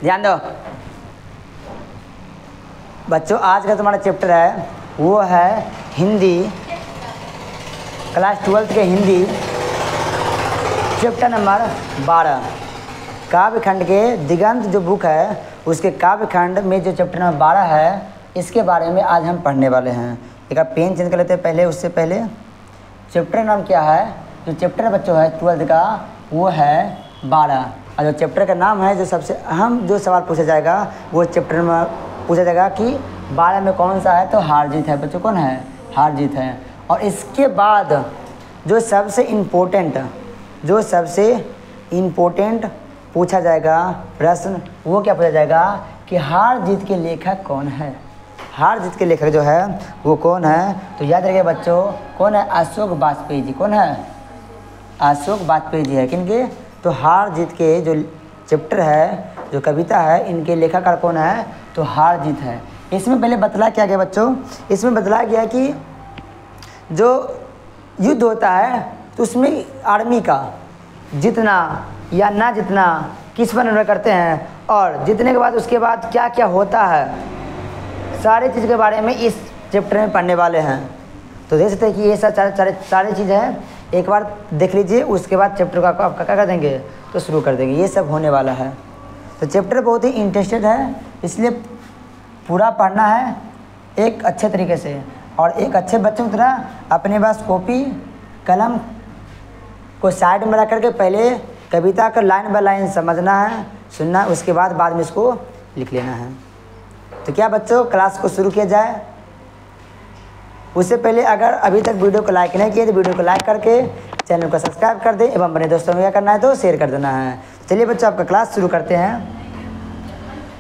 ध्यान दो बच्चों, आज का तुम्हारा चैप्टर है वो है हिंदी, क्लास 12 के हिंदी, चैप्टर नंबर 12। काव्यखंड के दिगंत जो बुक है उसके काव्यखंड में जो चैप्टर नंबर 12 है, इसके बारे में आज हम पढ़ने वाले हैं। एक आप पेन चेंज कर लेते हैं पहले, उससे पहले चैप्टर नाम क्या है? जो चैप्टर बच्चों है 12 का वो है 12, और जो चैप्टर का नाम है, जो सबसे अहम जो सवाल पूछा जाएगा वो चैप्टर में पूछा जाएगा कि 12 में कौन सा है? तो हार जीत है बच्चों। कौन है? हार जीत है। और इसके बाद जो सबसे इम्पोर्टेंट पूछा जाएगा प्रश्न, वो क्या पूछा जाएगा कि हार जीत के लेखक कौन है? हार जीत के लेखक जो है वो कौन है? तो याद रखिए बच्चों, कौन है? अशोक वाजपेयी जी। कौन है? अशोक वाजपेयी जी है। किनके? तो हार जीत के जो चैप्टर है, जो कविता है, इनके लेखक कौन है? तो हार जीत है। इसमें पहले बतलाया क्या गया बच्चों? इसमें बतलाया गया कि जो युद्ध होता है तो उसमें आर्मी का जितना या ना जितना किस पर निर्भर करते हैं, और जीतने के बाद उसके बाद क्या क्या होता है, सारे चीज़ के बारे में इस चैप्टर में पढ़ने वाले हैं। तो देख सकते हैं कि ये सब सारे चीज़ हैं। एक बार देख लीजिए, उसके बाद चैप्टर का आप क्या कर देंगे तो शुरू कर देंगे। ये सब होने वाला है। तो चैप्टर बहुत ही इंटरेस्टेड है, इसलिए पूरा पढ़ना है एक अच्छे तरीके से, और एक अच्छे बच्चों की तरह अपने पास कॉपी कलम को साइड में रख करके पहले कविता का लाइन बाय लाइन समझना है, सुनना है, उसके बाद में इसको लिख लेना है। तो क्या बच्चों, क्लास को शुरू किया जाए? उससे पहले अगर अभी तक वीडियो को लाइक नहीं किए तो वीडियो को लाइक करके चैनल को सब्सक्राइब कर दें, एवं अपने दोस्तों में क्या करना है तो शेयर कर देना है। चलिए बच्चों, आपका क्लास शुरू करते हैं।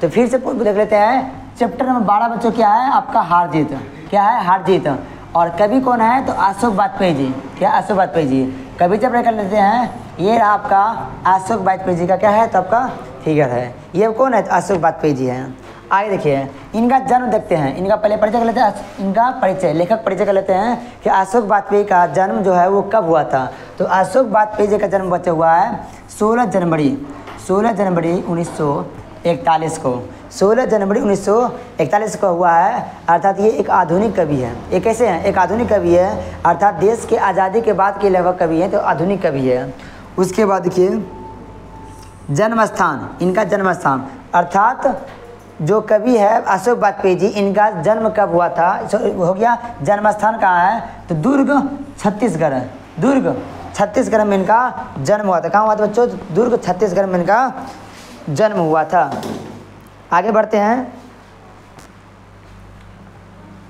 तो फिर से देख लेते हैं चैप्टर नंबर 12 बच्चों क्या है आपका? हार जीत। क्या है? हार जीत। और कवि कौन है? तो अशोक वाजपेयी जी। क्या? अशोक वाजपेयी जी। कवि चैप्टर कर लेते हैं। ये आपका अशोक वाजपेयी जी का क्या है? तो आपका फिगर है। ये कौन है? तो अशोक वाजपेयी जी हैं। आगे देखिए, इनका जन्म देखते हैं। इनका पहले परिचय कर लेते हैं। इनका परिचय, लेखक परिचय कर लेते हैं कि अशोक वाजपेयी का जन्म जो है वो कब हुआ था? तो अशोक वाजपेयी जी का जन्म बच्चा हुआ है 16 जनवरी 1941 को। 16 जनवरी 1941 को हुआ है। अर्थात ये एक आधुनिक कवि है। ये कैसे हैं? एक आधुनिक कवि है, अर्थात देश के आज़ादी के बाद के लगभग कवि हैं, तो आधुनिक कवि है। उसके बाद देखिए जन्म स्थान, इनका जन्म स्थान, अर्थात जो कवि है अशोक वाजपेयी जी, इनका जन्म कब हुआ था? हो गया जन्म स्थान कहाँ है? तो दुर्ग छत्तीसगढ़। दुर्ग छत्तीसगढ़ में इनका जन्म हुआ था। कहाँ हुआ था बच्चों? दुर्ग छत्तीसगढ़ में इनका जन्म हुआ था। आगे बढ़ते हैं।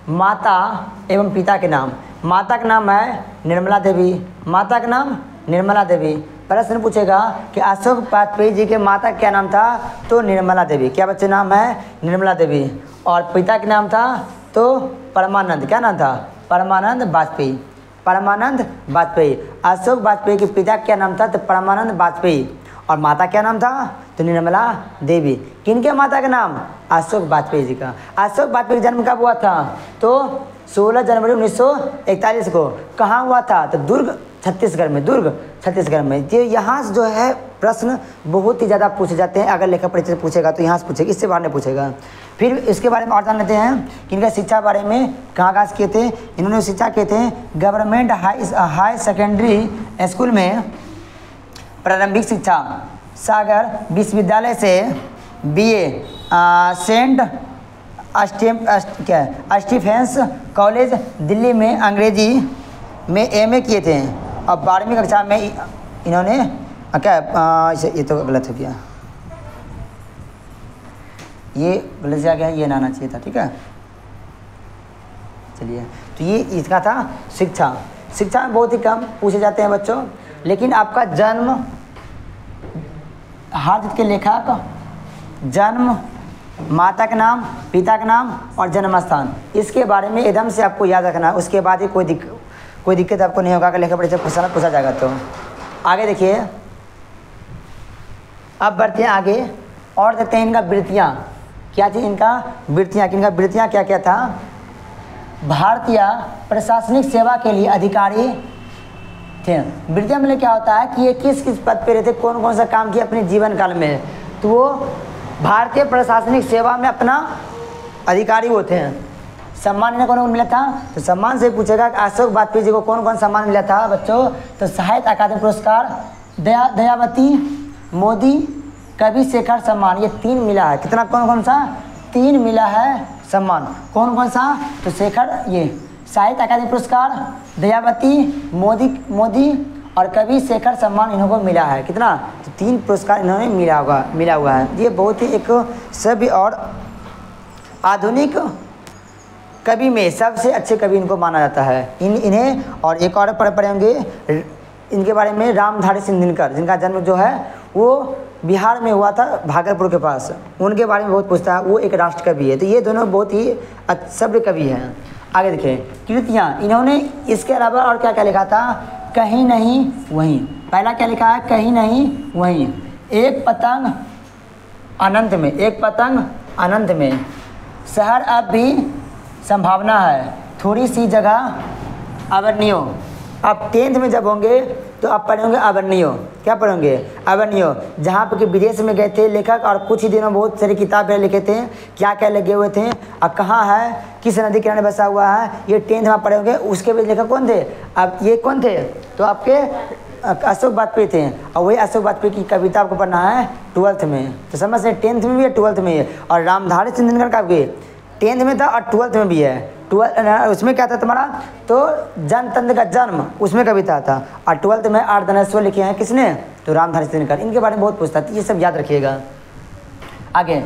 माता एवं पिता के नाम। माता का नाम है निर्मला देवी। माता का नाम निर्मला देवी। प्रश्न पूछेगा कि अशोक वाजपेयी जी के माता क्या नाम था? तो निर्मला देवी। क्या बच्चे नाम है? निर्मला देवी। और पिता का नाम था तो परमानंद। क्या नाम था? परमानंद वाजपेयी। परमानंद वाजपेयी। अशोक वाजपेयी के पिता क्या नाम था? तो परमानंद वाजपेयी। और माता क्या नाम था? तो निर्मला देवी। किनके माता का नाम? अशोक वाजपेयी जी का। अशोक वाजपेयी का जन्म कब हुआ था? तो 16 जनवरी 1941 को। कहाँ हुआ था? तो दुर्ग छत्तीसगढ़ में। दुर्ग छत्तीसगढ़ में। ये यहाँ से जो है प्रश्न बहुत ही ज़्यादा पूछे जाते हैं। अगर लेखक परिचय पूछेगा तो यहाँ से पूछेगा, इससे बाहर नहीं पूछेगा। फिर इसके बारे में और जान लेते हैं कि इनका शिक्षा बारे में कहाँ से किए थे। इन्होंने शिक्षा किए थे गवर्नमेंट हाई सेकेंडरी स्कूल में प्रारंभिक शिक्षा, सागर विश्वविद्यालय से BA, Saint Stephen's College Delhi में अंग्रेजी में MA किए थे। और 12वीं कक्षा में इन्होंने ये तो गलत हो गया, ये गलत से आ गया, ये ना आना चाहिए था। ठीक है, चलिए। तो ये इसका था शिक्षा। शिक्षा में बहुत ही कम पूछे जाते हैं बच्चों, लेकिन आपका जन्म, हार जीत के लेखक, जन्म, माता का नाम, पिता का नाम और जन्म स्थान, इसके बारे में एकदम से आपको याद रखना है। उसके बाद ही कोई दिक्कत आपको नहीं होगा कि लेखक परिचय पूछा जाएगा। तो आगे देखिए, अब बढ़ते हैं आगे और देखते हैं इनका वृत्तियाँ क्या थी। इनका वृत्तियाँ, किनका वृत्तियाँ क्या क्या था। भारतीय प्रशासनिक सेवा के लिए अधिकारी थे। वृत्तीय मूल्य क्या होता है कि ये किस किस पद पे रहते, कौन कौन सा काम किया अपने जीवन काल में, तो वो भारतीय प्रशासनिक सेवा में अपना अधिकारी होते हैं। सम्मान इन्हें कौन कौन मिला था, तो सम्मान से पूछेगा कि अशोक वाजपेयी जी को कौन कौन सम्मान मिला था बच्चों, तो साहित्य अकादमी पुरस्कार, दयावती, मोदी, कवि शेखर सम्मान, ये 3 मिला है। कितना, कौन कौन सा, 3 मिला है सम्मान। कौन कौन सा, तो शेखर, ये साहित्य अकादमी पुरस्कार, दयावती, मोदी और कवि शेखर सम्मान इन्हों को मिला है। कितना, तो 3 पुरस्कार इन्होंने मिला हुआ है। ये बहुत ही एक सभ्य और आधुनिक कवि में सबसे अच्छे कवि इनको माना जाता है। इन्हें और एक और पढ़ेंगे इनके बारे में, रामधारी सिंह दिनकर, जिनका जन्म जो है वो बिहार में हुआ था, भागलपुर के पास। उनके बारे में बहुत पूछता है, वो एक राष्ट्र कवि है। तो ये दोनों बहुत ही सभ्य कवि हैं। आगे देखें कृतियाँ, इन्होंने इसके अलावा और क्या क्या लिखा था, कहीं नहीं वहीं, पहला क्या लिखा है, कहीं नहीं वहीं, एक पतंग अनंत में, एक पतंग अनंत में, शहर अब भी संभावना है, थोड़ी सी जगह अवर्णियो। अब 10th में जब होंगे तो आप पढ़ेंगे अवर्णियो। क्या पढ़ेंगे, अवर्णियो, जहाँ पर कि विदेश में गए थे लेखक और कुछ ही दिनों में बहुत सारी किताबें लिखे थे, क्या क्या लगे हुए थे और कहाँ है, किस नदी किनारे बसा हुआ है, ये 10th में पढ़ेंगे। उसके भी लेखक कौन थे, अब ये कौन थे, तो आपके अशोक वाजपेयी थे। और वही अशोक वाजपेयी की कविता आपको पढ़ना है 12th में। तो समझ से 10th में भी है, 12th में है। और रामधारी सिंह दिनकर का भी 10th में था और 12th में भी है। 12 उसमें क्या था तुम्हारा, तो जनतंत्र का जन्म, उसमें कविता था। और 12th में आर्धनेश्वर लिखे हैं किसने, तो रामधारी सिंह दिनकर। इनके बारे में बहुत पूछता है, ये सब याद रखिएगा। आगे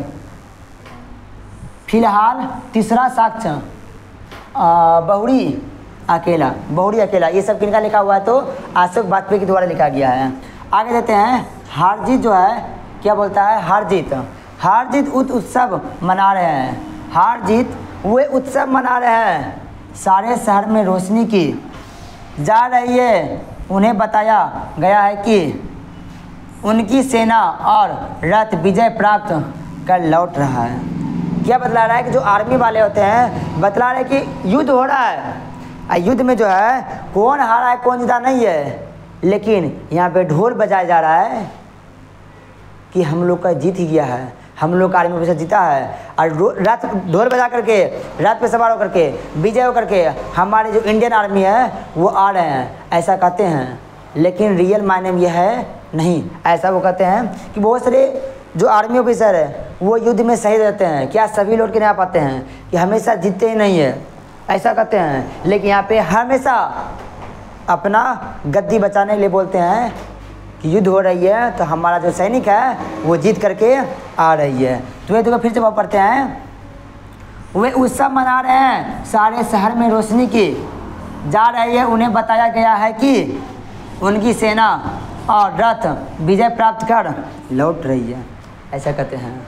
फिलहाल तीसरा साक्ष्य, बहुड़ी अकेला, ये सब किनका लिखा हुआ है, तो अशोक वाजपेयी के द्वारा लिखा गया है। आगे देते हैं हार जीत, जो है क्या बोलता है, हार जीत उत्सव मना रहे हैं, हार जीत वे उत्सव मना रहे हैं, सारे शहर में रोशनी की जा रही है, उन्हें बताया गया है कि उनकी सेना और रथ विजय प्राप्त कर लौट रहा है। क्या बतला रहा है कि जो आर्मी वाले होते हैं, बतला रहे हैं कि युद्ध हो रहा है, युद्ध में जो है कौन हारा है कौन जीता नहीं है, लेकिन यहाँ पे ढोल बजाया जा रहा है कि हम लोग का जीत ही गया है, हम लोग का आर्मी पे जीता है। और रथ ढोल बजा करके, रथ पे सवार होकर के, विजय होकर के हमारे जो इंडियन आर्मी है वो आ रहे हैं, ऐसा कहते हैं। लेकिन रियल मायने में यह है नहीं, ऐसा वो कहते हैं कि बहुत सारे जो आर्मी ऑफिसर है वो युद्ध में शहीद रहते हैं, क्या सभी लौट के नहीं आ पाते हैं, कि हमेशा जीतते ही नहीं है, ऐसा कहते हैं। लेकिन यहाँ पे हमेशा अपना गद्दी बचाने के लिए बोलते हैं कि युद्ध हो रही है तो हमारा जो सैनिक है वो जीत करके आ रही है। तो ये देखो फिर से वो पढ़ते हैं, वे उत्सव मना रहे हैं, सारे शहर में रोशनी की जा रही है, उन्हें बताया गया है कि उनकी सेना और रथ विजय प्राप्त कर लौट रही है, ऐसा कहते हैं।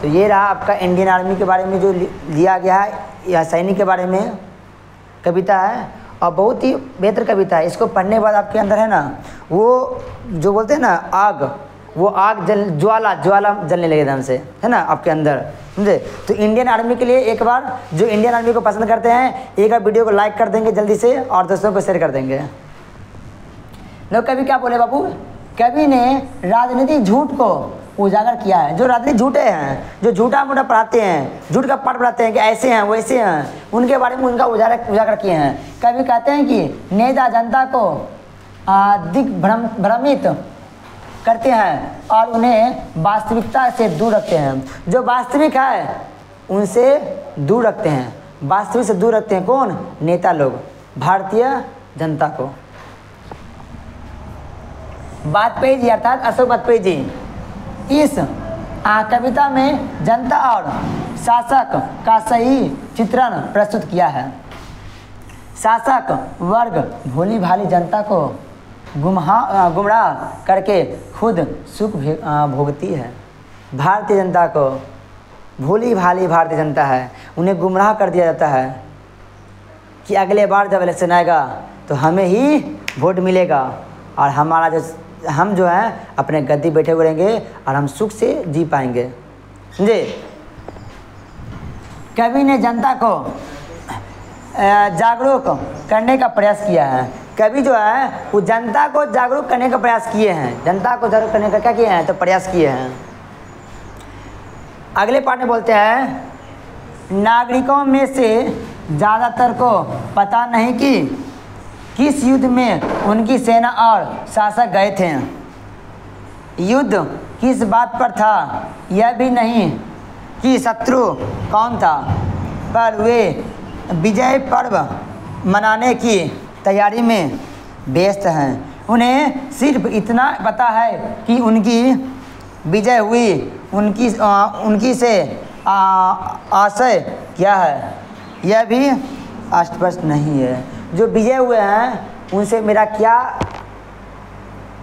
तो ये रहा आपका इंडियन आर्मी के बारे में जो लिया गया है, या सैनिक के बारे में कविता है, और बहुत ही बेहतर कविता है। इसको पढ़ने के बाद आपके अंदर है ना वो जो बोलते हैं ना आग, वो आग ज्वाला जलने लगे एकदम से, है ना आपके अंदर, समझे। तो इंडियन आर्मी के लिए एक बार जो इंडियन आर्मी को पसंद करते हैं, एक बार वीडियो को लाइक कर देंगे जल्दी से और दोस्तों को शेयर कर देंगे। लोग कवि क्या बोले बाबू, कवि ने राजनीतिक झूठ को उजागर किया है। जो राजनीतिक झूठे हैं, जो झूठा मोटा पढ़ाते हैं, झूठ का पाठ पढ़ाते हैं कि ऐसे हैं वैसे हैं, उनके बारे में उनका उजागर किए हैं। कवि कहते हैं कि नेता जनता को दिग्भ्रमित करते हैं और उन्हें वास्तविकता से दूर रखते हैं। जो वास्तविक है उनसे दूर रखते हैं, वास्तविक से दूर रखते हैं कौन, नेता लोग, भारतीय जनता को। वाजपेयी जी अर्थात अशोक वाजपेयी जी इस कविता में जनता और शासक का सही चित्रण प्रस्तुत किया है। शासक वर्ग भोली भाली जनता को गुमराह करके खुद सुख भोगती है। भारतीय जनता को भोली भाली भारतीय जनता है, उन्हें गुमराह कर दिया जाता है कि अगले बार जब इलेक्शन आएगा तो हमें ही वोट मिलेगा और हमारा हम जो है अपने गद्दी बैठे हुए रहेंगे और हम सुख से जी पाएंगे, समझे। कवि ने जनता को जागरूक करने का प्रयास किया है। कवि जो है वो जनता को जागरूक करने का प्रयास किए हैं, जनता को जागरूक करने का क्या किए हैं, तो प्रयास किए हैं। अगले पार्ट में बोलते हैं, नागरिकों में से ज़्यादातर को पता नहीं कि किस युद्ध में उनकी सेना और शासक गए थे। युद्ध किस बात पर था यह भी नहीं कि शत्रु कौन था, पर वे विजय पर्व मनाने की तैयारी में व्यस्त हैं। उन्हें सिर्फ इतना पता है कि उनकी विजय हुई, उनकी से आशय क्या है यह भी स्पष्ट नहीं है। जो विजय हुए हैं उनसे मेरा क्या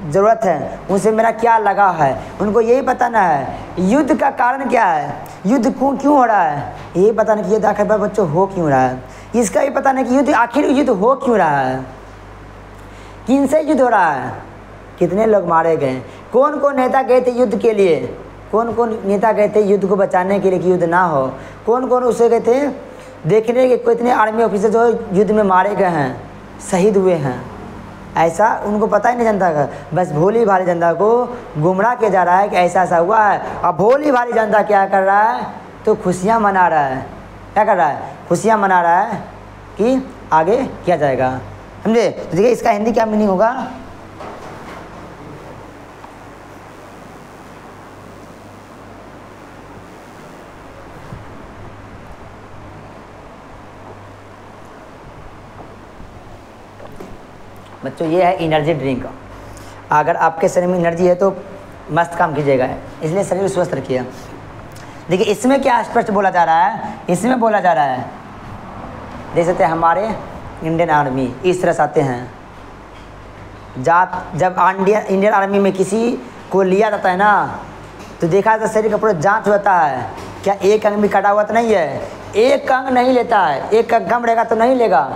ज़रूरत है, उनसे मेरा क्या लगा है, उनको यही पता ना है। युद्ध का कारण क्या है, युद्ध क्यों हो रहा है, यही पता नहीं कि युद्ध आखिर बच्चों हो क्यों रहा है। इसका भी पता नहीं कि युद्ध आखिर युद्ध हो क्यों रहा है, किन से युद्ध हो रहा है, कितने लोग मारे गए, कौन कौन नेता गए थे युद्ध के लिए, कौन कौन नेता गए थे युद्ध को बचाने के लिए कि युद्ध ना हो, कौन कौन उसे गए थे देखने के कितने आर्मी ऑफिसर जो युद्ध में मारे गए हैं, शहीद हुए हैं। ऐसा उनको पता ही नहीं जनता का, बस भोली भाली जनता को गुमराह किया जा रहा है कि ऐसा ऐसा हुआ है। अब भोली भाली जनता क्या कर रहा है, तो खुशियाँ मना रहा है। क्या कर रहा है, खुशियाँ मना रहा है कि आगे किया जाएगा। समझे? तो देखिए इसका हिंदी क्या मीनिंग होगा। बच्चों ये है एनर्जी ड्रिंक। अगर आपके शरीर में एनर्जी है तो मस्त काम कीजिएगा, इसलिए शरीर स्वस्थ रखिए। देखिए इसमें क्या स्पष्ट बोला जा रहा है, इसमें बोला जा रहा है, देख सकते हैं हमारे इंडियन आर्मी इस तरह से आते हैं। जब इंडियन आर्मी में किसी को लिया जाता है ना, तो देखा जाता है शरीर का पूरा जाँच होता है, क्या एक अंग भी कटा हुआ तो नहीं है, एक अंग नहीं लेता है, एक अंग कम रहेगा तो नहीं लेगा।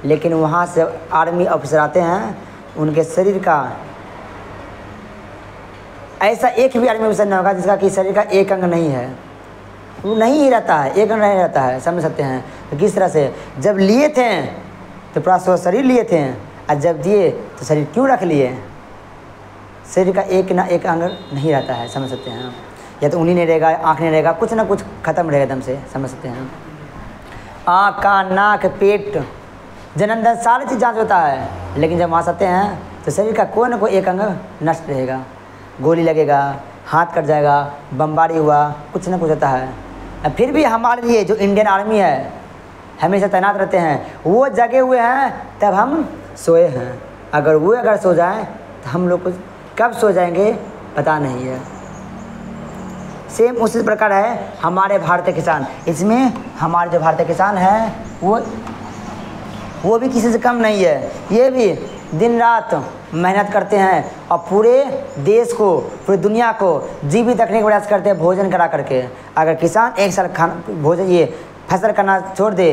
लेकिन वहाँ से आर्मी ऑफिसर आते हैं, उनके शरीर का ऐसा एक भी आर्मी ऑफिसर नहीं होगा जिसका कि शरीर का एक अंग नहीं है, वो नहीं ही रहता है, एक अंग नहीं रहता है। समझ सकते हैं? तो किस तरह से जब लिए थे तो पूरा शरीर लिए थे, और जब दिए तो शरीर क्यों रख लिए, शरीर का एक ना एक अंग नहीं रहता है। समझ सकते हैं? या तो उंगली नहीं रहेगा, आँख नहीं रहेगा, कुछ ना कुछ खत्म रहेगा एकदम से। समझ सकते हैं? आँख, कान, नाक, पेट, जनन सारी चीज़ जांच होता है, लेकिन जब वहाँ आते हैं तो शरीर का कोई ना कोई एक अंग नष्ट रहेगा, गोली लगेगा, हाथ कट जाएगा, बमबारी हुआ, कुछ ना कुछ होता है। फिर भी हमारे लिए जो इंडियन आर्मी है हमेशा तैनात रहते हैं, वो जगे हुए हैं तब हम सोए हैं। अगर सो जाएं तो हम लोग कब सो जाएंगे पता नहीं है। सेम उसी प्रकार है हमारे भारतीय किसान। इसमें हमारे जो भारतीय किसान हैं वो भी किसी से कम नहीं है। ये भी दिन रात मेहनत करते हैं और पूरे देश को, पूरी दुनिया को जीवित रखने का प्रयास करते हैं भोजन करा करके। अगर किसान एक साल भोजन ये फसल करना छोड़ दे,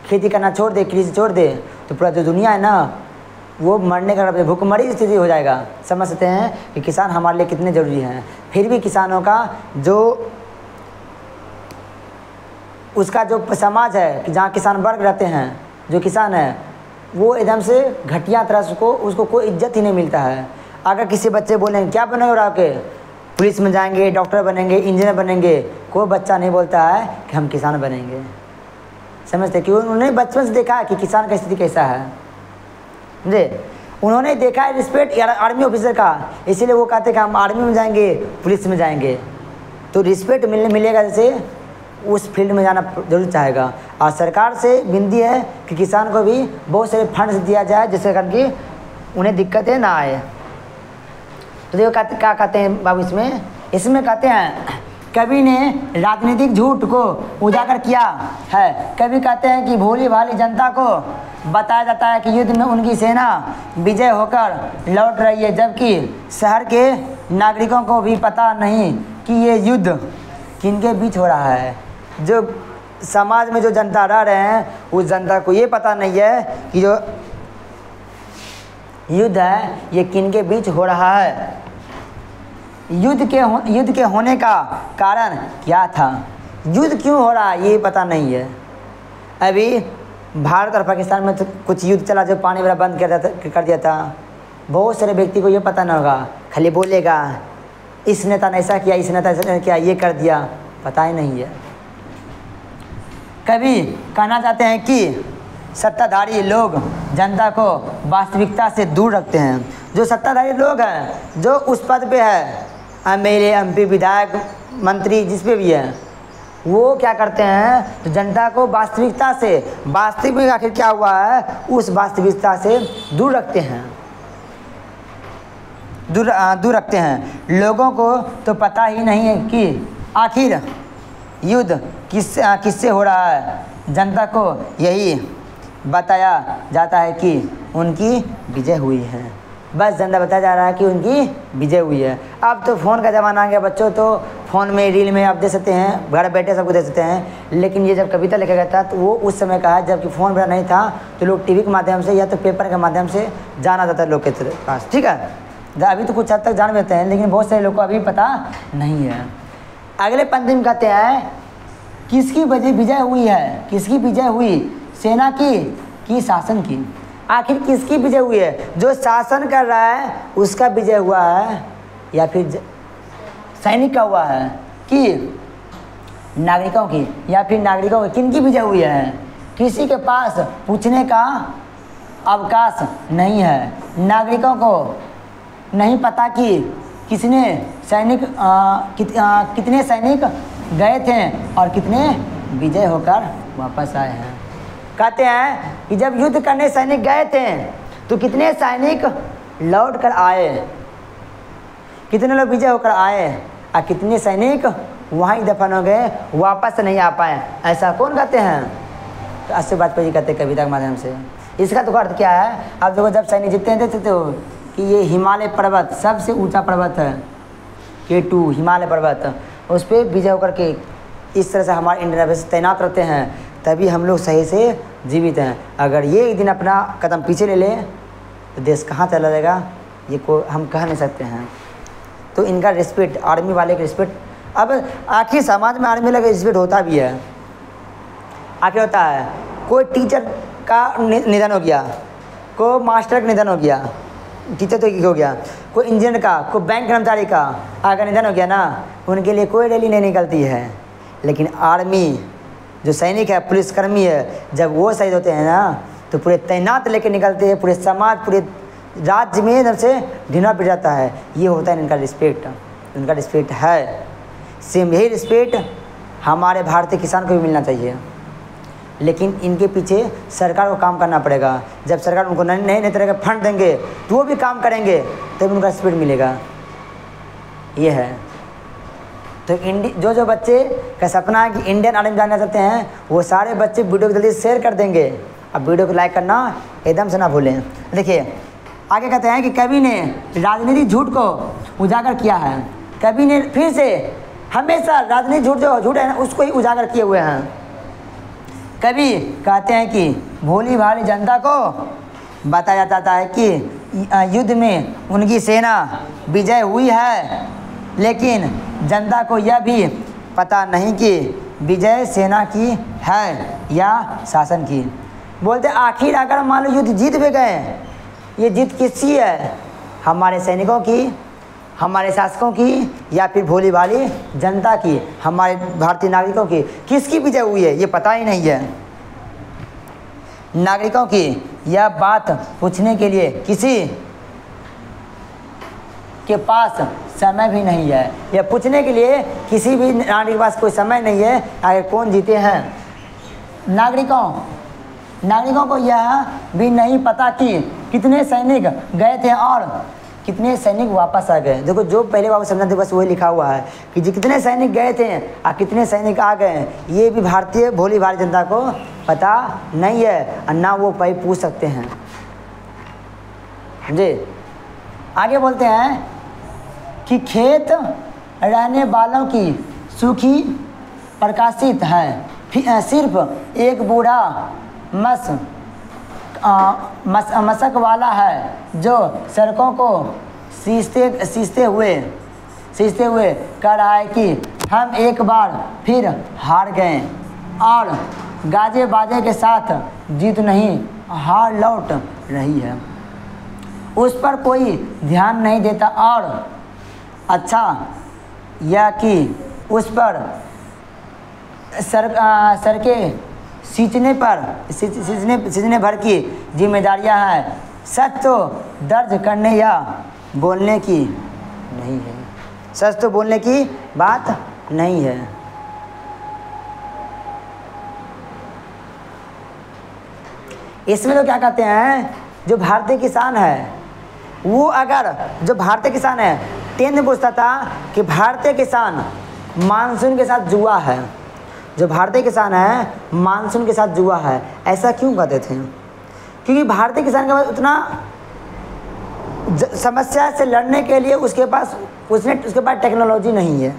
खेती करना छोड़ दे, कृषि छोड़ दे, तो पूरा जो दुनिया है ना वो मरने का, भूखमरी स्थिति हो जाएगा। समझ सकते हैं कि किसान हमारे लिए कितने ज़रूरी हैं। फिर भी किसानों का जो उसका जो समाज है कि जहाँ किसान वर्ग रहते हैं, जो किसान है वो एकदम से घटिया तरह से उसको कोई इज्जत ही नहीं मिलता है। अगर किसी बच्चे बोलेंगे क्या बनेंगे और आके पुलिस में जाएंगे, डॉक्टर बनेंगे, इंजीनियर बनेंगे, कोई बच्चा नहीं बोलता है कि हम किसान बनेंगे। समझते कि उन्होंने बचपन से देखा है कि किसान का स्थिति कैसा है। समझे? उन्होंने देखा है रिस्पेक्ट आर्मी ऑफिसर का, इसीलिए वो कहते हैं कि हम आर्मी में जाएंगे, पुलिस में जाएंगे, तो रिस्पेक्ट मिलेगा। जैसे उस फील्ड में जाना जरूर चाहेगा। और सरकार से विनती है कि किसान को भी बहुत सारे फंड्स दिया जाए जिससे करके उन्हें दिक्कतें ना आए। तो देखो क्या कहते हैं बाबू इसमें कहते हैं कवि ने राजनीतिक झूठ को उजागर किया है। कवि कहते हैं कि भोली भाली जनता को बताया जाता है कि युद्ध में उनकी सेना विजय होकर लौट रही है, जबकि शहर के नागरिकों को भी पता नहीं कि ये युद्ध किनके बीच हो रहा है। जो समाज में जो जनता रह रहे हैं उस जनता को ये पता नहीं है कि जो युद्ध है ये किनके बीच हो रहा है। युद्ध के होने का कारण क्या था, युद्ध क्यों हो रहा है ये पता नहीं है। अभी भारत और पाकिस्तान में तो कुछ युद्ध चला जो पानी वाला बंद कर दिया था। बहुत सारे व्यक्ति को ये पता ना होगा, खाली बोलेगा इस नेता ने ऐसा किया, इस नेता ने ऐसा किया, ये कर दिया, पता ही नहीं है। कभी कहना चाहते हैं कि सत्ताधारी लोग जनता को वास्तविकता से दूर रखते हैं। जो सत्ताधारी लोग हैं, जो उस पद पे है, एमएलए, एमपी, विधायक, मंत्री, जिस पे भी है, वो क्या करते हैं, तो जनता को वास्तविकता से, वास्तविक में आखिर क्या हुआ है, उस वास्तविकता से दूर रखते हैं, दूर रखते हैं। लोगों को तो पता ही नहीं है कि आखिर युद्ध किससे हो रहा है। जनता को यही बताया जाता है कि उनकी विजय हुई है। बस जनता बताया जा रहा है कि उनकी विजय हुई है। अब तो फ़ोन का ज़माना आ गया बच्चों, तो फ़ोन में, रील में आप दे सकते हैं, घर बैठे सबको दे सकते हैं। लेकिन ये जब कविता लिखा गया था तो वो उस समय का है जबकि फ़ोन वगैरह नहीं था, तो लोग टीवी के माध्यम से या तो पेपर के माध्यम से जाना जाता है लोग के पास, ठीक है। अभी तो कुछ हद तक जान लेते हैं, लेकिन बहुत सारे लोग को अभी पता नहीं है। अगले पंक्ति में कहते हैं किसकी विजय हुई है, किसकी विजय हुई, सेना की शासन की। आखिर किसकी विजय हुई है, जो शासन कर रहा है उसका विजय हुआ है या फिर सैनिक का हुआ है, कि नागरिकों की, या फिर नागरिकों की, किनकी विजय हुई है। किसी के पास पूछने का अवकाश नहीं है। नागरिकों को नहीं पता कि कितने सैनिक गए थे और कितने विजय होकर वापस आए हैं। कहते हैं कि जब युद्ध करने सैनिक गए थे तो कितने सैनिक लौट कर आए, कितने लोग विजय होकर आए, और कितने सैनिक वहीं दफन हो गए, वापस नहीं आ पाए। ऐसा कौन कहते हैं, तो अस्सी वाजपेयी कहते हैं कविता के माध्यम से। इसका तो अर्थ क्या है, अब देखो जब सैनिक जीतते थे तो कि ये हिमालय पर्वत सबसे ऊंचा पर्वत है, K2 हिमालय पर्वत, उस पर विजय होकर के इस तरह से हमारे इंडियन आर्मी से तैनात रहते हैं, तभी हम लोग सही से जीवित हैं। अगर ये एक दिन अपना कदम पीछे ले ले तो देश कहाँ चला जाएगा, ये हम कह नहीं सकते हैं। तो इनका रिस्पेक्ट, आर्मी वाले का रिस्पेक्ट, अब आखिर समाज में आर्मी वाले का रिस्पेक्ट होता भी है। आखिर होता है, कोई टीचर का निधन हो गया, कोई मास्टर का निधन हो गया, टीचर तो हो गया, कोई इंजीनियर का, कोई बैंक कर्मचारी का अगर निधन हो गया ना, उनके लिए कोई रैली नहीं निकलती है। लेकिन आर्मी जो सैनिक है, पुलिसकर्मी है, जब वो शहीद होते हैं ना तो पूरे तैनात लेके निकलते हैं, पूरे समाज, पूरे राज्य में एकदम से ढीना पिट जाता है। ये होता है इनका रिस्पेक्ट, उनका रिस्पेक्ट है। सेम यही रिस्पेक्ट हमारे भारतीय किसान को भी मिलना चाहिए, लेकिन इनके पीछे सरकार को काम करना पड़ेगा। जब सरकार उनको नए नए तरह के फंड देंगे तो वो भी काम करेंगे, तब उनका रिस्पेक्ट मिलेगा। ये है तो जो बच्चे का सपना है कि इंडियन आर्मी जानना चाहते हैं, वो सारे बच्चे वीडियो को जल्दी शेयर कर देंगे। अब वीडियो को लाइक करना एकदम से ना भूलें। देखिए आगे कहते हैं कि कवि ने राजनीतिक झूठ को उजागर किया है। कवि ने फिर से हमेशा राजनीतिक झूठ जो झूठ है ना, उसको ही उजागर किए हुए हैं। कवि कहते हैं कि भोली भाली जनता को बताया जाता है कि युद्ध में उनकी सेना विजय हुई है, लेकिन जनता को यह भी पता नहीं कि विजय सेना की है या शासन की। बोलते आखिर अगर मान लो युद्ध जीत भी गए, ये जीत किसकी है, हमारे सैनिकों की, हमारे शासकों की, या फिर भोली भाली जनता की, हमारे भारतीय नागरिकों की। किसकी विजय हुई है ये पता ही नहीं है। नागरिकों की यह बात पूछने के लिए किसी के पास समय भी नहीं है। यह पूछने के लिए किसी भी नागरिक के पास कोई समय नहीं है आखिर कौन जीते हैं। नागरिकों को यह भी नहीं पता कि कितने सैनिक गए थे और कितने सैनिक वापस आ गए। देखो जो पहले वापस समझा थे बस वही लिखा हुआ है कि जो कितने सैनिक गए थे और कितने सैनिक आ गए, ये भी भारतीय भोली भाली जनता को पता नहीं है और ना वो भाई पूछ सकते हैं जी। आगे बोलते हैं कि खेत रहने वालों की सूखी प्रकाशित है, सिर्फ एक बूढ़ा मशक वाला है जो सड़कों को सींचते हुए कह रहा है कि हम एक बार फिर हार गए और गाजे बाजे के साथ जीत नहीं हार लौट रही है। उस पर कोई ध्यान नहीं देता और अच्छा या कि उस पर सर के सींचने भर की जिम्मेदारियां हैं। सच तो दर्ज करने या बोलने की नहीं है। सच तो बोलने की बात नहीं है। इसमें तो क्या कहते हैं, जो भारतीय किसान है वो, अगर जो भारतीय किसान है 10th में पूछता था कि भारतीय किसान मानसून के साथ जुआ है, जो भारतीय किसान है मानसून के साथ जुआ है, ऐसा क्यों कहते थे? क्योंकि भारतीय किसान के पास उतना समस्या से लड़ने के लिए उसके पास टेक्नोलॉजी नहीं है,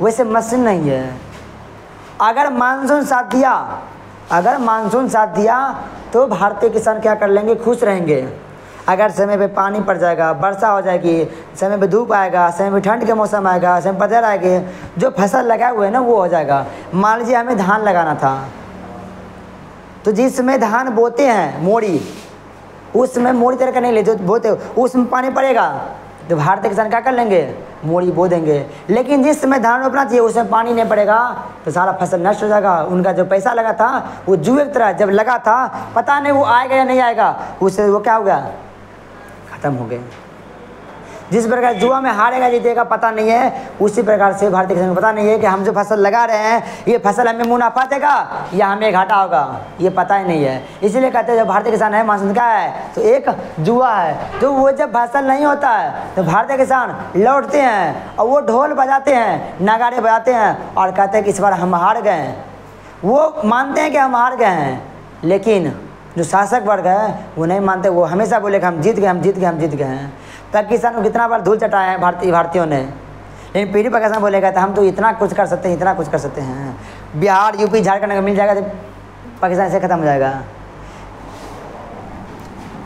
वैसे मशीन नहीं है। अगर मानसून साथ दिया तो भारतीय किसान क्या कर लेंगे, खुश रहेंगे। अगर समय पे पानी पड़ जाएगा, वर्षा हो जाएगी, समय पे धूप आएगा, समय पे ठंड के मौसम आएगा, समय पतझड़ आएगी, जो फसल लगाए हुए है ना वो हो जाएगा। मान लीजिए हमें धान लगाना था, तो जिस समय धान बोते हैं मोड़ी, उस समय मोड़ी तरह का नहीं ले, जो बोते उसमें पानी पड़ेगा तो भारतीय किसान क्या कर लेंगे, मोड़ी बो देंगे। लेकिन जिस समय धान रोपना चाहिए उसमें पानी नहीं पड़ेगा तो सारा फसल नष्ट हो जाएगा। उनका जो पैसा लगा था वो जुए की तरह जब लगा था, पता नहीं वो आएगा या नहीं आएगा, उससे वो क्या हो गया, खत्म हो गए। जिस प्रकार जुआ में हारेगा जीतेगा पता नहीं है, उसी प्रकार से भारतीय किसान को पता नहीं है कि हम जो फसल लगा रहे हैं ये फसल हमें मुनाफा देगा या हमें घाटा होगा, ये पता ही नहीं है। इसीलिए कहते हैं जो भारतीय किसान है मानसून का है तो एक जुआ है। तो वो जब फसल नहीं होता है तो भारतीय किसान लौटते हैं और वो ढोल बजाते हैं, नगाड़े बजाते हैं और कहते हैं कि इस बार हम हार गए हैं। वो मानते हैं कि हम हार गए हैं, लेकिन जो शासक वर्ग है वो नहीं मानते, वो हमेशा बोले कि हम जीत गए, हम जीत गए, हम जीत गए हैं। पाकिस्तान को कितना बार धूल चटाया है भारतीयों ने, लेकिन पीढ़ी पाकिस्तान बोलेगा तो हम तो इतना कुछ कर सकते हैं, इतना कुछ कर सकते हैं। बिहार यूपी झारखंड अगर मिल जाएगा तो पाकिस्तान से ख़त्म हो जाएगा।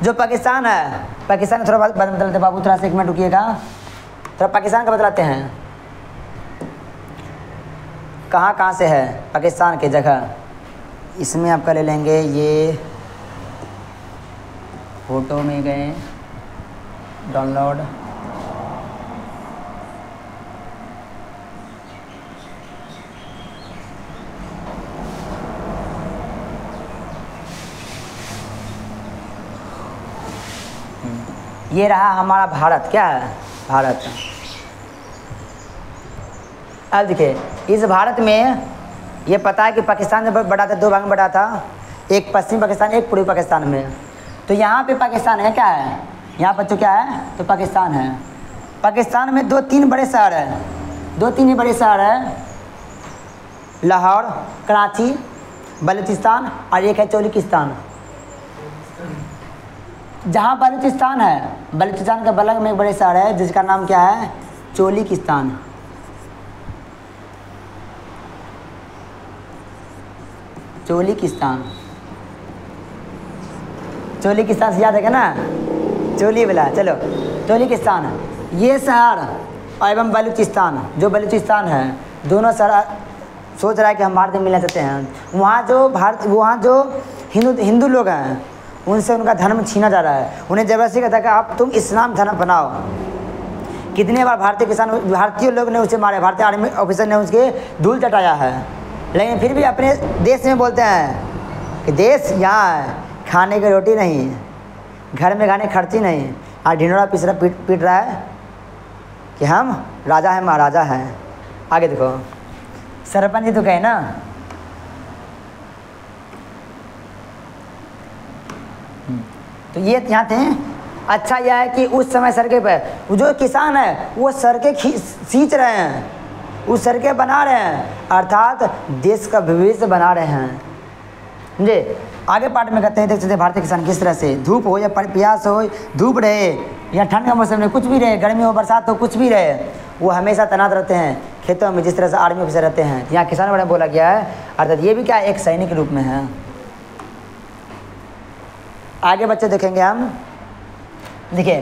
जो पाकिस्तान है, पाकिस्तान थोड़ा बात बदलते बाबू, थोड़ा सा 1 मिनट रुकिएगा, थोड़ा पाकिस्तान का बतलाते हैं कहाँ से है पाकिस्तान की जगह। इसमें आपका ले लेंगे, ये फोटो में गए डाउनलोड, ये रहा हमारा भारत। क्या है भारत? अब देखिए इस भारत में ये पता है कि पाकिस्तान जब बड़ा था 2 भाग में बड़ा था, एक पश्चिमी पाकिस्तान एक पूर्वी पाकिस्तान में। तो यहाँ पे पाकिस्तान है, क्या है यहाँ पर, तो क्या है तो पाकिस्तान है। पाकिस्तान में 2-3 बड़े शहर हैं, 2-3 बड़े शहर हैं, लाहौर, कराची, बलूचिस्तान और एक है चौलिकिस्तान। जहाँ बलूचिस्तान है, बलूचिस्तान के बगल में एक बड़े शहर है जिसका नाम क्या है, चौलिकिस्तान। चौलिकिस्तान से याद है ना, चोली वाला। चलो चौलिकिस्तान, ये शहर एवं बलूचिस्तान, जो बलूचिस्तान है, दोनों शहर सोच रहा है कि हम भारत में मिलना चाहते हैं। वहाँ जो हिंदू लोग हैं उनसे उनका धर्म छीना जा रहा है। उन्हें ज़बरदस्ती कहता है कि आप तुम इस्लाम धर्म बनाओ। कितने बार भारतीय लोग ने उसे मारे, भारतीय आर्मी ऑफिसर ने उसके धूल चटाया है, लेकिन फिर भी अपने देश में बोलते हैं कि देश यहाँ है, खाने की रोटी नहीं, घर में खाने खर्ची नहीं, और ढिंडोरा पीट रहा है कि हम राजा हैं, महाराजा हैं। आगे देखो, सरपंच जी तो कहे ना, तो ये यहाँ थे। अच्छा यह है कि उस समय सड़कें पर जो किसान है वो सड़कें सींच रहे हैं, उस सड़कें बना रहे हैं, अर्थात देश का भविष्य बना रहे हैं। समझे? आगे पार्ट में कहते हैं, देख सकते हैं भारतीय किसान किस तरह से, धूप हो या प्यास हो, धूप रहे या ठंड का मौसम में, कुछ भी रहे, गर्मी हो बरसात हो, कुछ भी रहे, वो हमेशा तैनात रहते हैं खेतों में, जिस तरह से आर्मी ऑफिसर रहते हैं। यहाँ किसान बड़े बोला गया है, अर्थात ये भी क्या एक सैनिक के रूप में है। आगे बच्चे देखेंगे हम। देखिए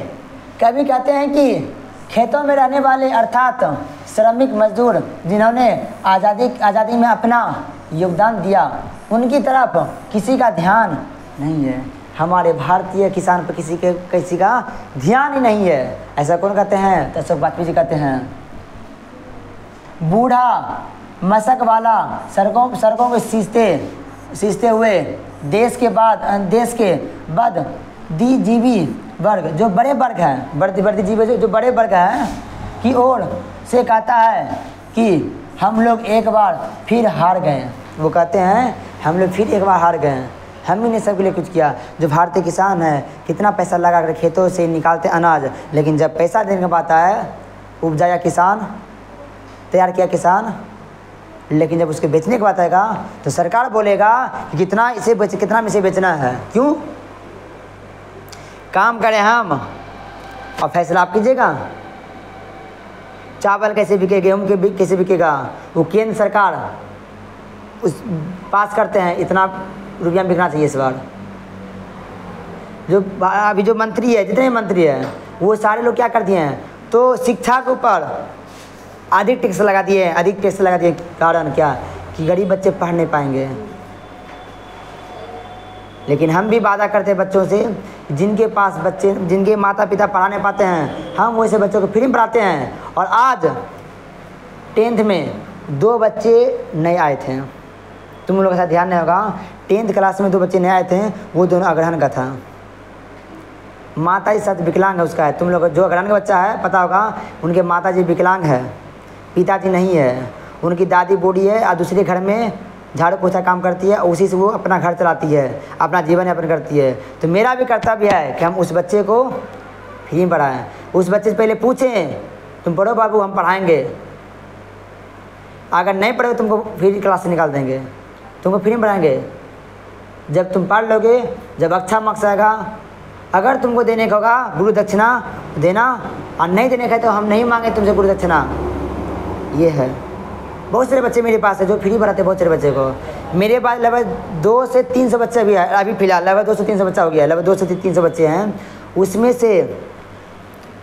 कभी कहते हैं कि खेतों में रहने वाले अर्थात श्रमिक मजदूर जिन्होंने आज़ादी में अपना योगदान दिया, उनकी तरफ किसी का ध्यान नहीं है। हमारे भारतीय किसान पर किसी का ध्यान ही नहीं है। ऐसा कौन कहते हैं? तो अशोक वाजपेयी जी कहते हैं। बूढ़ा मशक वाला सड़कों को सींचते हुए देश के बाद जीवी वर्ग जो बड़े वर्ग हैं, बढ़ती जीवी जो बड़े वर्ग हैं की ओर से कहता है कि हम लोग एक बार फिर हार गए। वो कहते हैं हम लोग फिर एक बार हार गए, हम ही ने सबके लिए कुछ किया। जो भारतीय किसान है कितना पैसा लगा कर खेतों से निकालते अनाज, लेकिन जब पैसा देने का बात है, उपजाया किसान, तैयार किया किसान, लेकिन जब उसके बेचने की बात आएगा तो सरकार बोलेगा कि कितना में इसे बेचना है। क्यों? काम करें हम और फैसला आप कीजिएगा। चावल कैसे बिके, गेहूँ कैसे बिकेगा, वो केंद्र सरकार उस पास करते हैं, इतना रुपया में बिकना चाहिए इस बार। जो अभी जो मंत्री है, जितने मंत्री हैं, वो सारे लोग क्या कर दिए हैं, तो शिक्षा के ऊपर अधिक टैक्स लगा दिए। कारण क्या? कि गरीब बच्चे पढ़ नहीं पाएंगे। लेकिन हम भी वादा करते हैं बच्चों से, जिनके माता पिता पढ़ा नहीं पाते हैं, हम वैसे बच्चों को फ्री में पढ़ाते हैं। और आज 10th में 2 बच्चे नए आए थे, तुम लोगों का साथ ध्यान नहीं होगा, 10th क्लास में 2 बच्चे नए आए थे, वो दोनों अग्रहण का था। माता जी साथ विकलांग है उसका है। तुम लोग जो अग्रहण का बच्चा है पता होगा, उनके माता जी विकलांग है, पिताजी नहीं है, उनकी दादी बूढ़ी है और दूसरे घर में झाड़ू पोछा काम करती है, उसी से वो अपना घर चलाती है, अपना जीवन यापन करती है। तो मेरा भी कर्तव्य है कि हम उस बच्चे को फ्री में पढ़ाएं। उस बच्चे से पहले पूछें, तुम पढ़ो बाबू, हम पढ़ाएंगे। अगर नहीं पढ़ोगे तुमको फ्री क्लास से निकाल देंगे, तुमको फ्री में पढ़ाएंगे। जब तुम पढ़ लोगे, जब अच्छा मार्क्स आएगा, अगर तुमको देने का होगा गुरु दक्षिणा देना, और नहीं देने का है तो हम नहीं मांगे तुमसे गुरु दक्षिणा। ये है। बहुत सारे बच्चे मेरे पास है जो फ्री पढ़ाते हैं, बहुत सारे बच्चे को। मेरे पास लगभग 200 से 300 बच्चे भी है, अभी फिलहाल लगभग 200 से 300 बच्चा हो गया, लगभग 200 से 300 बच्चे हैं। उसमें से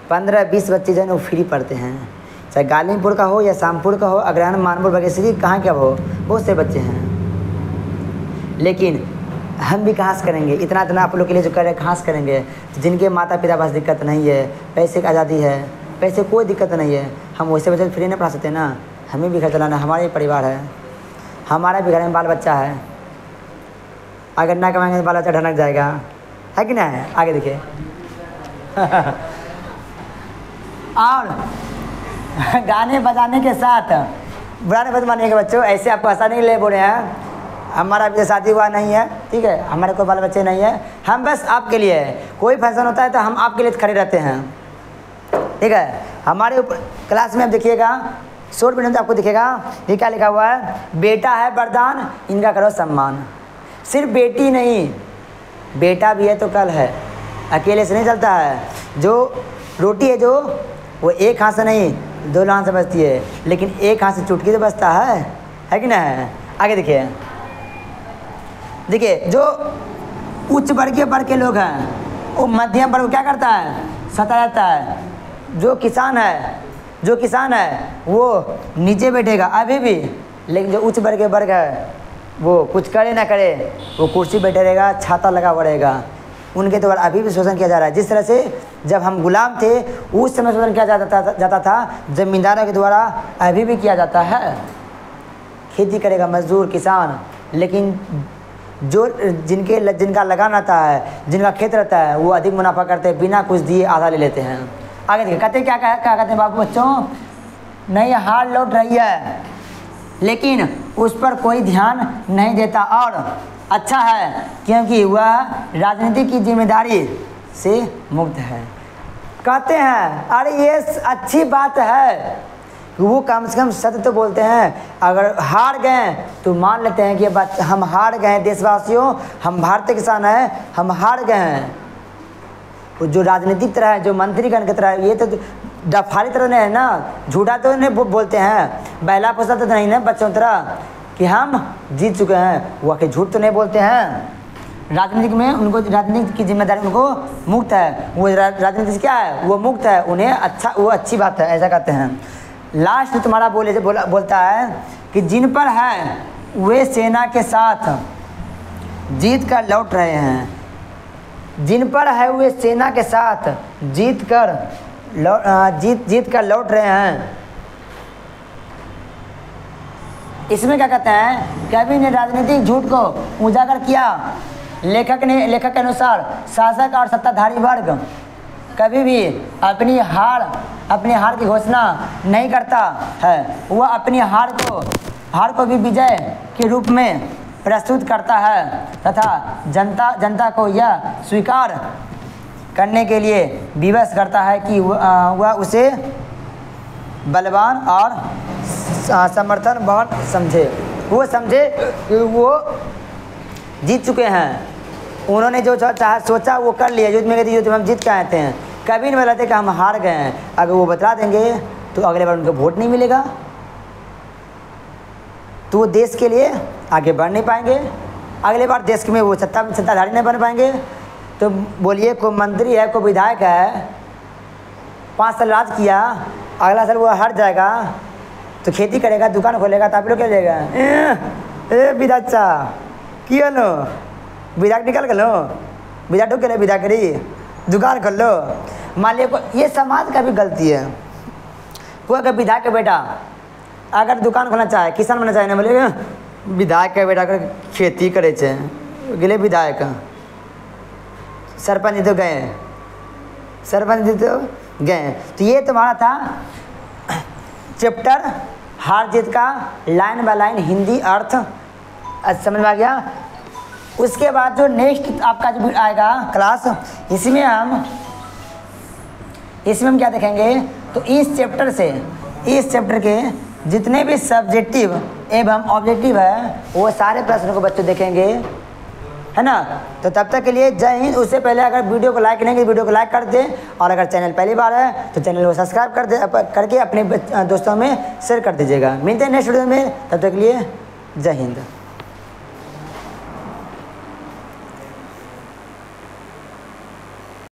15-20 बच्चे जो है वो फ्री पढ़ते हैं, चाहे गालीमपुर का हो या शामपुर का हो, अग्रहण, मानपुर, बगेश्वरी, कहाँ क्या हो, बहुत से बच्चे हैं। लेकिन हम भी कहाँ से करेंगे इतना आप लोग के लिए जो कर रहे हैं, कहाँ से करेंगे? जिनके माता पिता पास दिक्कत नहीं है, पैसे की आज़ादी है, पैसे कोई दिक्कत नहीं है, हम वैसे बच्चे फ्री नहीं पढ़ा सकते ना। हमें भी घर चलाना, हमारे परिवार है, हमारा भी घर में बाल बच्चा है। अगर ना कमाएंगे तो बाल बच्चा ढनक जाएगा, है कि नहीं? आगे देखिए। और गाने बजाने के साथ बुरा नहीं बदमाने के बच्चों, ऐसे आपको हंसाने के लिए बोले हैं। हमारा अभी शादी हुआ नहीं है, ठीक है, हमारे कोई बाल बच्चे नहीं है, हम बस आपके लिए है। कोई फंक्शन होता है तो हम आपके लिए खड़े रहते हैं, ठीक है। हमारे ऊपर क्लास में आप देखिएगा, शॉर्ट वीडियो में आपको दिखेगा, ये क्या लिखा हुआ है, बेटा है वरदान, इनका करो सम्मान। सिर्फ बेटी नहीं, बेटा भी है तो कल है, अकेले से नहीं चलता है। जो रोटी है जो वो एक हाथ से नहीं 2 हाथ से बचती है, लेकिन एक हाथ से चुटकी से बचता है कि नहीं? आगे देखिए, जो उच्च वर्गीय वर्ग के लोग हैं, वो मध्यम वर्ग क्या करता है, सता जाता है। जो किसान है वो नीचे बैठेगा अभी भी, लेकिन जो उच्च वर्ग के वर्ग है वो कुछ करे ना करे, वो कुर्सी बैठे रहेगा, छाता लगा हुआ रहेगा। उनके द्वारा अभी भी शोषण किया जा रहा है। जिस तरह से जब हम गुलाम थे उस समय शोषण किया जाता था, जमींदारों के द्वारा अभी भी किया जाता है। खेती करेगा मजदूर किसान, लेकिन जो जिनका लगान रहता है, जिनका खेत रहता है, वो अधिक मुनाफा करते हैं, बिना कुछ दिए आधा ले लेते हैं। आगे देखिए, कहते क्या कहते हैं बाबू बच्चों, नहीं हार लौट रही है, लेकिन उस पर कोई ध्यान नहीं देता, और अच्छा है क्योंकि वह राजनीति की जिम्मेदारी से मुक्त है। कहते हैं अरे ये अच्छी बात है, वो कम से कम सत्य तो बोलते हैं। अगर हार गए तो मान लेते हैं कि हम हार गए हैं, देशवासियों, हम भारतीय किसान हैं, हम हार गए हैं। जो राजनीतिक तरह है, जो मंत्रीगण की तरह है, ये तो डफारी तरह नहीं है ना, झूठा तो नहीं बोलते हैं, बहला फुसला तो नहीं ना बच्चों तरह कि हम जीत चुके हैं, वो आके झूठ तो नहीं बोलते हैं। राजनीतिक में उनको राजनीति की जिम्मेदारी उनको मुक्त है, वो राजनीति से क्या है, वो मुक्त है, उन्हें अच्छा, वो अच्छी बात है, ऐसा कहते हैं। लास्ट तुम्हारा बोलता है कि जिन पर है वे सेना के साथ जीत कर लौट रहे हैं। जिन पर है वे सेना के साथ जीत कर लौट रहे हैं। इसमें क्या कहते हैं, कवि ने राजनीतिक झूठ को उजागर किया। लेखक के अनुसार शासक और सत्ताधारी वर्ग कभी भी अपनी हार की घोषणा नहीं करता है। वह अपनी हार को भी विजय के रूप में प्रस्तुत करता है तथा जनता को यह स्वीकार करने के लिए विवश करता है कि वह उसे बलवान और समर्थन बहुत समझे। वो समझे कि वो जीत चुके हैं, उन्होंने जो सोचा वो कर लिया। युद्ध में कहते युद्ध में हम जीत के आए थे। कभी नहीं बताते कि हम हार गए हैं। अगर वो बता देंगे तो अगले बार उनको वोट नहीं मिलेगा, तो वो देश के लिए आगे बढ़ नहीं पाएंगे। अगले बार देश में वो सत्ताधारी नहीं बन पाएंगे। तो बोलिए कोई मंत्री है, कोई विधायक है, 5 साल राज किया, अगला साल वो हट जाएगा तो खेती करेगा, दुकान खोलेगा, तो आप लोग क्या लेगा, विधायक किया लो, विधायक निकल गलो, विधायक ढुक गए, विधायक करी दुकान खोल लो। मान लिया ये समाज का भी गलती है। कोई अगर विधायक का बेटा अगर दुकान खोलना चाहे, किसान बनना चाहे, ना बोले विधायक का बेटा अगर खेती करे गेले विधायक, सरपंच तो गए, तो ये तुम्हारा था चैप्टर हार जीत का लाइन बाय लाइन हिंदी अर्थ। समझ में आ गया। उसके बाद जो नेक्स्ट आपका जो आएगा क्लास, इसमें हम क्या देखेंगे, तो इस चैप्टर के जितने भी सब्जेक्टिव एवं ऑब्जेक्टिव है वो सारे प्रश्नों को बच्चों देखेंगे, है ना। तो तब तक के लिए जय हिंद। उससे पहले अगर वीडियो को लाइक करेंगे, वीडियो को लाइक कर दें, और अगर चैनल पहली बार है तो चैनल को सब्सक्राइब करके अपने दोस्तों में शेयर कर दीजिएगा। मिलते हैं नेक्स्ट वीडियो में, तब तक के लिए जय हिंद।